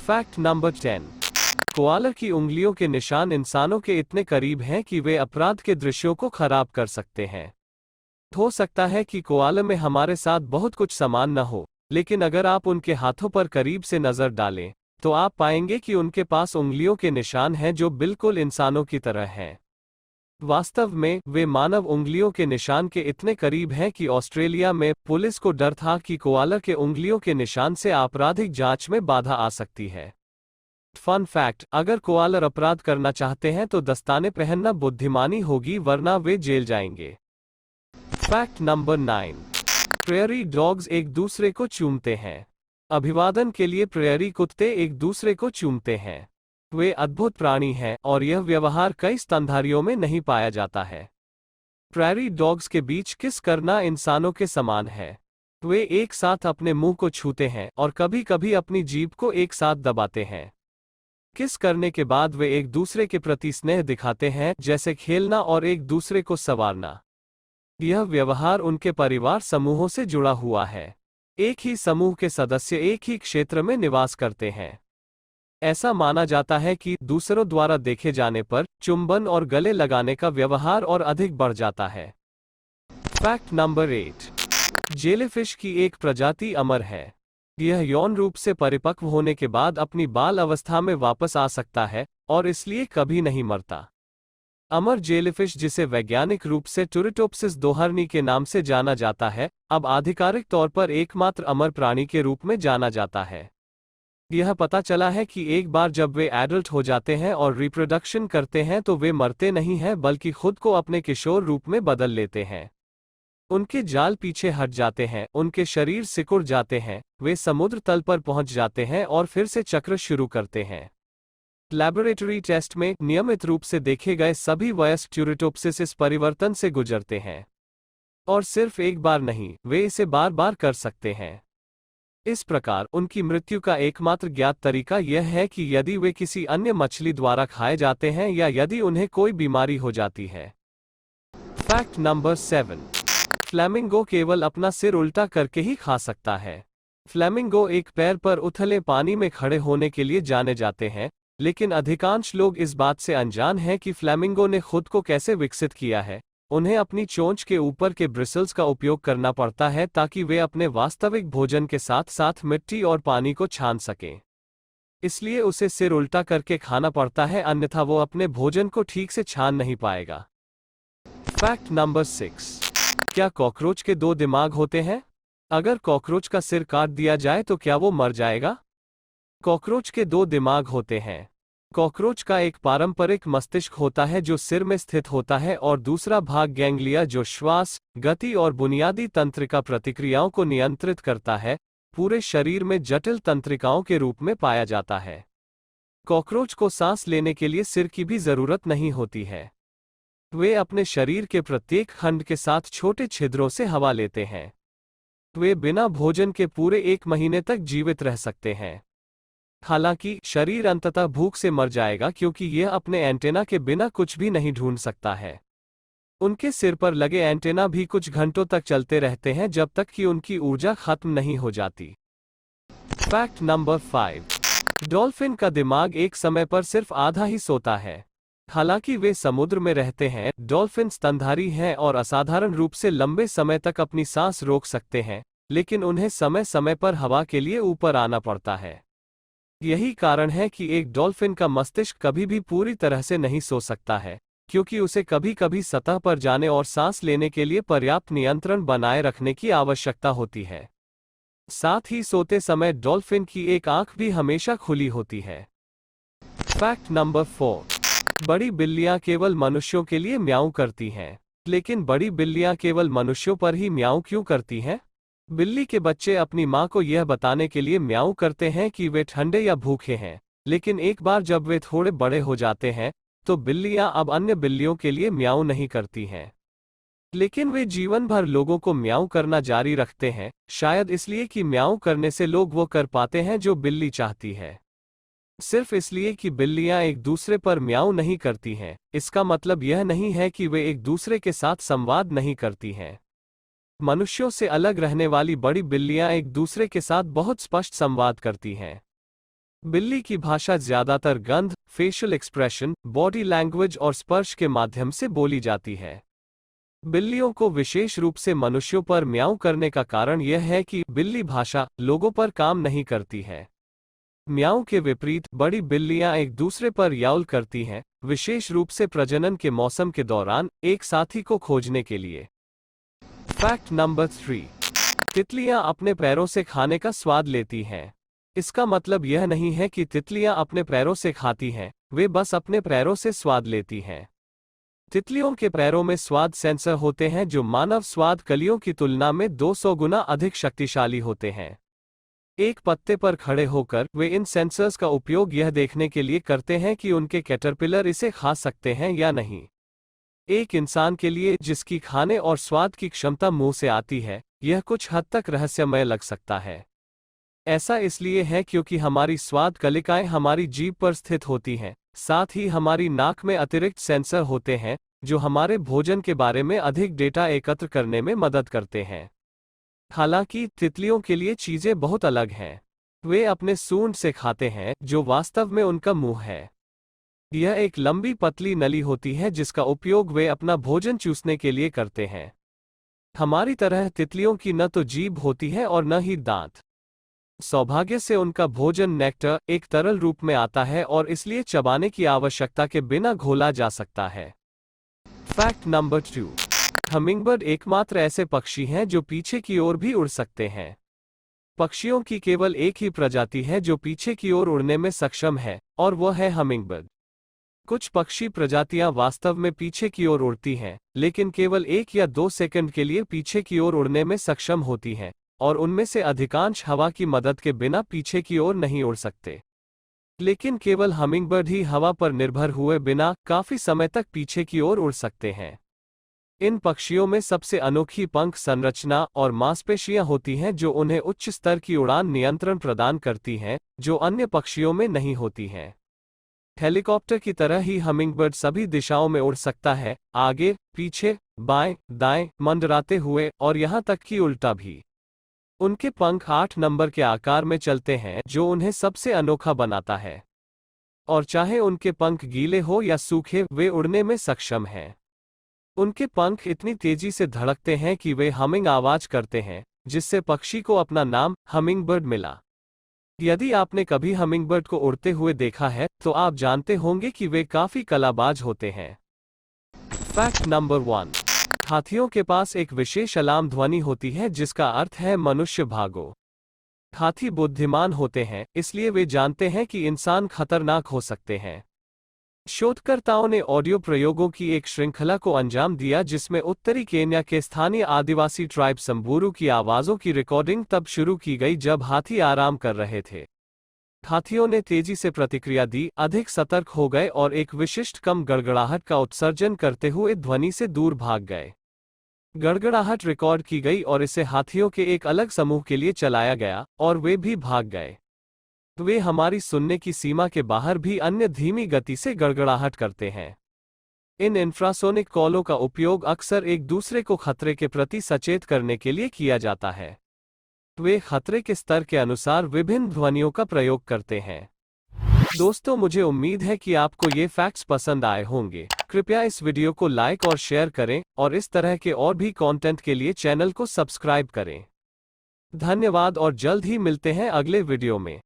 Fact number 10। Koala की उंगलियों के निशान इंसानों के इतने करीब हैं कि वे अपराध के दृश्यों को खराब कर सकते हैं। हो सकता है कि कोआला में हमारे साथ बहुत कुछ समान न हो, लेकिन अगर आप उनके हाथों पर करीब से नजर डालें, तो आप पाएंगे कि उनके पास उंगलियों के निशान हैं जो बिल्कुल इंसानों की तरह हैं। वास्तव में वे मानव उंगलियों के निशान के इतने करीब हैं कि ऑस्ट्रेलिया में पुलिस को डर था कि कोआला के उंगलियों के निशान से आपराधिक जांच में बाधा आ सकती है। फन फैक्ट, अगर कोआला अपराध करना चाहते हैं तो दस्ताने पहनना बुद्धिमानी होगी, वरना वे जेल जाएंगे। Fact number 9। प्रेयरी डॉग्स एक दूसरे को चूमते हैं। अभिवादन के लिए प्रेयरी कुत्ते एक दूसरे को चूमते हैं। वे अद्भुत प्राणी हैं और यह व्यवहार कई स्तनधारियों में नहीं पाया जाता है। प्रेयरी डॉग्स के बीच किस करना इंसानों के समान है। वे एक साथ अपने मुंह को छूते हैं और कभी कभी अपनी जीभ को एक साथ दबाते हैं। किस करने के बाद वे एक दूसरे के प्रति स्नेह दिखाते हैं, जैसे खेलना और एक दूसरे को संवारना। यह व्यवहार उनके परिवार समूहों से जुड़ा हुआ है। एक ही समूह के सदस्य एक ही क्षेत्र में निवास करते हैं। ऐसा माना जाता है कि दूसरों द्वारा देखे जाने पर चुंबन और गले लगाने का व्यवहार और अधिक बढ़ जाता है। Fact number 8। जेलीफिश की एक प्रजाति अमर है। यह यौन रूप से परिपक्व होने के बाद अपनी बाल अवस्था में वापस आ सकता है और इसलिए कभी नहीं मरता। अमर जेलीफिश, जिसे वैज्ञानिक रूप से टुरिटोप्सिस दोहर्नी के नाम से जाना जाता है, अब आधिकारिक तौर पर एकमात्र अमर प्राणी के रूप में जाना जाता है। यह पता चला है कि एक बार जब वे एडल्ट हो जाते हैं और रिप्रोडक्शन करते हैं तो वे मरते नहीं हैं, बल्कि खुद को अपने किशोर रूप में बदल लेते हैं। उनके जाल पीछे हट जाते हैं, उनके शरीर सिकुड़ जाते हैं, वे समुद्र तल पर पहुंच जाते हैं और फिर से चक्र शुरू करते हैं। लैबोरेटरी टेस्ट में नियमित रूप से देखे गए सभी वयस्क ट्यूरिटोप्सिस इस परिवर्तन से गुजरते हैं। और सिर्फ एक बार नहीं, वे इसे बार बार कर सकते हैं। इस प्रकार उनकी मृत्यु का एकमात्र ज्ञात तरीका यह है कि यदि वे किसी अन्य मछली द्वारा खाए जाते हैं या यदि उन्हें कोई बीमारी हो जाती है। Fact number 7। फ्लेमिंगो केवल अपना सिर उल्टा करके ही खा सकता है। फ्लेमिंगो एक पैर पर उथले पानी में खड़े होने के लिए जाने जाते हैं, लेकिन अधिकांश लोग इस बात से अनजान हैं कि फ्लेमिंगो ने खुद को कैसे विकसित किया है। उन्हें अपनी चोंच के ऊपर के ब्रिसल्स का उपयोग करना पड़ता है ताकि वे अपने वास्तविक भोजन के साथ साथ मिट्टी और पानी को छान सकें। इसलिए उसे सिर उल्टा करके खाना पड़ता है, अन्यथा वो अपने भोजन को ठीक से छान नहीं पाएगा। Fact number 6। क्या कॉकरोच के 2 दिमाग होते हैं? अगर कॉकरोच का सिर काट दिया जाए तो क्या वो मर जाएगा? कॉकरोच के 2 दिमाग होते हैं। कॉकरोच का एक पारंपरिक मस्तिष्क होता है जो सिर में स्थित होता है और दूसरा भाग गैंग्लिया जो श्वास, गति और बुनियादी तंत्रिका प्रतिक्रियाओं को नियंत्रित करता है, पूरे शरीर में जटिल तंत्रिकाओं के रूप में पाया जाता है। कॉकरोच को सांस लेने के लिए सिर की भी जरूरत नहीं होती है। वे अपने शरीर के प्रत्येक खंड के साथ छोटे छिद्रों से हवा लेते हैं। वे बिना भोजन के पूरे 1 महीने तक जीवित रह सकते हैं। हालांकि शरीर अंततः भूख से मर जाएगा क्योंकि यह अपने एंटेना के बिना कुछ भी नहीं ढूंढ सकता है। उनके सिर पर लगे एंटेना भी कुछ घंटों तक चलते रहते हैं जब तक कि उनकी ऊर्जा खत्म नहीं हो जाती। Fact number 5। डॉल्फिन का दिमाग एक समय पर सिर्फ आधा ही सोता है। हालांकि वे समुद्र में रहते हैं, डॉल्फिन स्तनधारी हैं और असाधारण रूप से लंबे समय तक अपनी सांस रोक सकते हैं, लेकिन उन्हें समय समय पर हवा के लिए ऊपर आना पड़ता है। यही कारण है कि एक डॉल्फिन का मस्तिष्क कभी भी पूरी तरह से नहीं सो सकता है, क्योंकि उसे कभी कभी सतह पर जाने और सांस लेने के लिए पर्याप्त नियंत्रण बनाए रखने की आवश्यकता होती है। साथ ही सोते समय डॉल्फिन की एक आंख भी हमेशा खुली होती है। Fact number 4। बड़ी बिल्लियां केवल मनुष्यों के लिए म्याऊं करती हैं। लेकिन बड़ी बिल्लियां केवल मनुष्यों पर ही म्याऊं क्यों करती हैं? बिल्ली के बच्चे अपनी मां को यह बताने के लिए म्याऊं करते हैं कि वे ठंडे या भूखे हैं, लेकिन एक बार जब वे थोड़े बड़े हो जाते हैं तो बिल्लियां अब अन्य बिल्लियों के लिए म्याऊं नहीं करती हैं। लेकिन वे जीवन भर लोगों को म्याऊं करना जारी रखते हैं, शायद इसलिए कि म्याऊं करने से लोग वो कर पाते हैं जो बिल्ली चाहती है। सिर्फ इसलिए कि बिल्लियां एक दूसरे पर म्याऊं नहीं करती हैं, इसका मतलब यह नहीं है कि वे एक दूसरे के साथ संवाद नहीं करती हैं। मनुष्यों से अलग रहने वाली बड़ी बिल्लियां एक दूसरे के साथ बहुत स्पष्ट संवाद करती हैं। बिल्ली की भाषा ज्यादातर गंध, फेशियल एक्सप्रेशन, बॉडी लैंग्वेज और स्पर्श के माध्यम से बोली जाती है। बिल्लियों को विशेष रूप से मनुष्यों पर म्याऊं करने का कारण यह है कि बिल्ली भाषा लोगों पर काम नहीं करती है। म्याऊं के विपरीत बड़ी बिल्लियां एक दूसरे पर याउल करती हैं, विशेष रूप से प्रजनन के मौसम के दौरान एक साथी को खोजने के लिए। Fact number 3। तितलियां अपने पैरों से खाने का स्वाद लेती हैं। इसका मतलब यह नहीं है कि तितलियां अपने पैरों से खाती हैं, वे बस अपने पैरों से स्वाद लेती हैं। तितलियों के पैरों में स्वाद सेंसर होते हैं जो मानव स्वाद कलियों की तुलना में 200 गुना अधिक शक्तिशाली होते हैं। एक पत्ते पर खड़े होकर वे इन सेंसर्स का उपयोग यह देखने के लिए करते हैं कि उनके कैटरपिलर इसे खा सकते हैं या नहीं। एक इंसान के लिए जिसकी खाने और स्वाद की क्षमता मुंह से आती है, यह कुछ हद तक रहस्यमय लग सकता है। ऐसा इसलिए है क्योंकि हमारी स्वाद कलिकाएं हमारी जीभ पर स्थित होती हैं, साथ ही हमारी नाक में अतिरिक्त सेंसर होते हैं जो हमारे भोजन के बारे में अधिक डेटा एकत्र करने में मदद करते हैं। हालांकि तितलियों के लिए चीजें बहुत अलग हैं। वे अपने सूंड से खाते हैं, जो वास्तव में उनका मुंह है। यह एक लंबी पतली नली होती है जिसका उपयोग वे अपना भोजन चूसने के लिए करते हैं। हमारी तरह तितलियों की न तो जीभ होती है और न ही दांत। सौभाग्य से उनका भोजन नेक्टर एक तरल रूप में आता है और इसलिए चबाने की आवश्यकता के बिना घोला जा सकता है। Fact number 2। हमिंगबर्ड एकमात्र ऐसे पक्षी हैं जो पीछे की ओर भी उड़ सकते हैं। पक्षियों की केवल एक ही प्रजाति है जो पीछे की ओर उड़ने में सक्षम है, और वह है हमिंगबर्ड। कुछ पक्षी प्रजातियां वास्तव में पीछे की ओर उड़ती हैं, लेकिन केवल 1 या 2 सेकंड के लिए पीछे की ओर उड़ने में सक्षम होती हैं, और उनमें से अधिकांश हवा की मदद के बिना पीछे की ओर नहीं उड़ सकते। लेकिन केवल हमिंगबर्ड ही हवा पर निर्भर हुए बिना काफी समय तक पीछे की ओर उड़ सकते हैं। इन पक्षियों में सबसे अनोखी पंख संरचना और मांसपेशियां होती हैं जो उन्हें उच्च स्तर की उड़ान नियंत्रण प्रदान करती हैं, जो अन्य पक्षियों में नहीं होती हैं। हेलीकॉप्टर की तरह ही हमिंगबर्ड सभी दिशाओं में उड़ सकता है, आगे, पीछे, बाएं, दाएं, मंडराते हुए और यहां तक कि उल्टा भी। उनके पंख 8 नंबर के आकार में चलते हैं, जो उन्हें सबसे अनोखा बनाता है। और चाहे उनके पंख गीले हो या सूखे, वे उड़ने में सक्षम हैं। उनके पंख इतनी तेजी से धड़कते हैं कि वे हमिंग आवाज करते हैं, जिससे पक्षी को अपना नाम हमिंगबर्ड मिला। यदि आपने कभी हमिंगबर्ड को उड़ते हुए देखा है, तो आप जानते होंगे कि वे काफी कलाबाज होते हैं। Fact number 1। हाथियों के पास एक विशेष अलार्म ध्वनि होती है जिसका अर्थ है मनुष्य भागो। हाथी बुद्धिमान होते हैं, इसलिए वे जानते हैं कि इंसान खतरनाक हो सकते हैं। शोधकर्ताओं ने ऑडियो प्रयोगों की एक श्रृंखला को अंजाम दिया जिसमें उत्तरी केन्या के स्थानीय आदिवासी ट्राइब संबूरू की आवाजों की रिकॉर्डिंग तब शुरू की गई जब हाथी आराम कर रहे थे। हाथियों ने तेजी से प्रतिक्रिया दी, अधिक सतर्क हो गए और एक विशिष्ट कम गड़गड़ाहट का उत्सर्जन करते हुए ध्वनि से दूर भाग गए। गड़गड़ाहट रिकॉर्ड की गई और इसे हाथियों के एक अलग समूह के लिए चलाया गया, और वे भी भाग गए। वे हमारी सुनने की सीमा के बाहर भी अन्य धीमी गति से गड़गड़ाहट करते हैं। इन इंफ्रासोनिक कॉलों का उपयोग अक्सर एक दूसरे को खतरे के प्रति सचेत करने के लिए किया जाता है। वे खतरे के स्तर के अनुसार विभिन्न ध्वनियों का प्रयोग करते हैं। दोस्तों, मुझे उम्मीद है कि आपको ये फैक्ट्स पसंद आए होंगे। कृपया इस वीडियो को लाइक और शेयर करें, और इस तरह के और भी कंटेंट के लिए चैनल को सब्सक्राइब करें। धन्यवाद और जल्द ही मिलते हैं अगले वीडियो में।